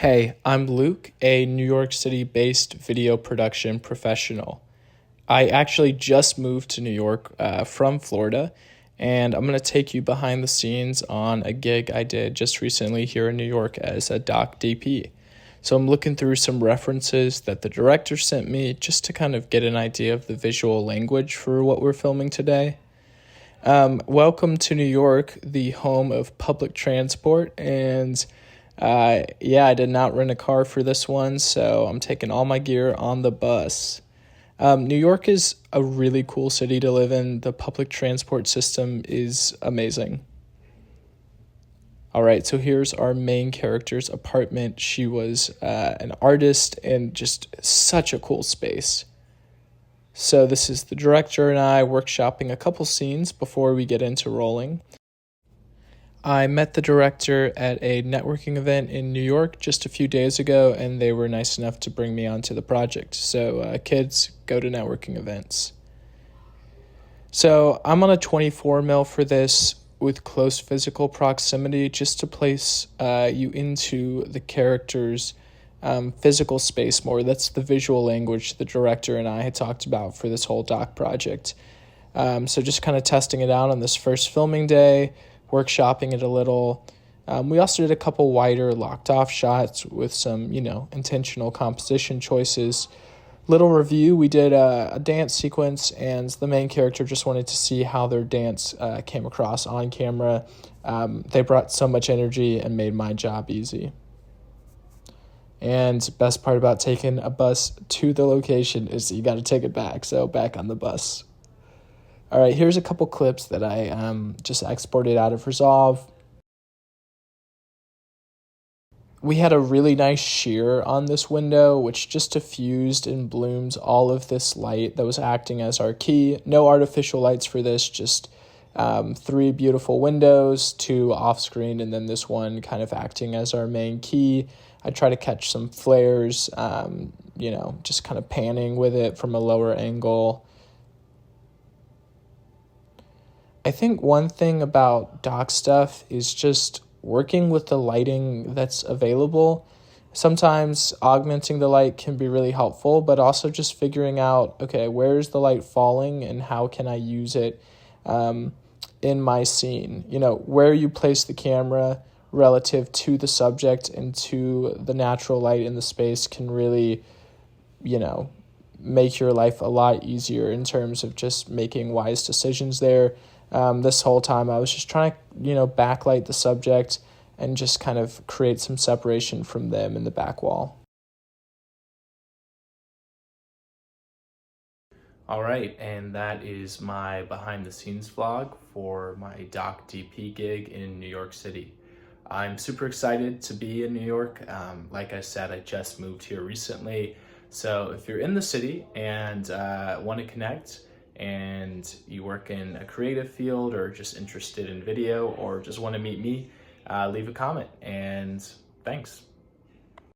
Hey, I'm Luke, a New York City-based video production professional. I actually just moved to New York from Florida, and I'm going to take you behind the scenes on a gig I did just recently here in New York as a doc DP. So I'm looking through some references that the director sent me just to kind of get an idea of the visual language for what we're filming today. Welcome to New York, the home of public transport, and I did not rent a car for this one, so I'm taking all my gear on the bus. New York is a really cool city to live in. The public transport system is amazing. All right, so here's our main character's apartment. She was an artist and just such a cool space. So this is the director and I workshopping a couple scenes before we get into rolling. I met the director at a networking event in New York just a few days ago, and they were nice enough to bring me onto the project. So kids, go to networking events. So I'm on a 24 mil for this with close physical proximity just to place you into the character's physical space more. That's the visual language the director and I had talked about for this whole doc project. So just kind of testing it out on this first filming day, workshopping it a little. We also did a couple wider locked off shots with some, intentional composition choices. Little review, we did a dance sequence, and the main character just wanted to see how their dance came across on camera. They brought so much energy and made my job easy. And best part about taking a bus to the location is that you got to take it back, so back on the bus. All right, here's a couple clips that I just exported out of Resolve. We had a really nice sheer on this window, which just diffused and bloomed all of this light that was acting as our key. No artificial lights for this, just 3 beautiful windows, 2 off-screen, and then this one kind of acting as our main key. I try to catch some flares, just kind of panning with it from a lower angle. I think one thing about doc stuff is just working with the lighting that's available. Sometimes augmenting the light can be really helpful, but also just figuring out, okay, where is the light falling and how can I use it in my scene? Where you place the camera relative to the subject and to the natural light in the space can really, make your life a lot easier in terms of just making wise decisions there. This whole time I was just trying to, backlight the subject and just kind of create some separation from them in the back wall. All right, and that is my behind the scenes vlog for my doc DP gig in New York City. I'm super excited to be in New York. Like I said, I just moved here recently. So if you're in the city and want to connect, and you work in a creative field or just interested in video or just want to meet me, leave a comment, and thanks.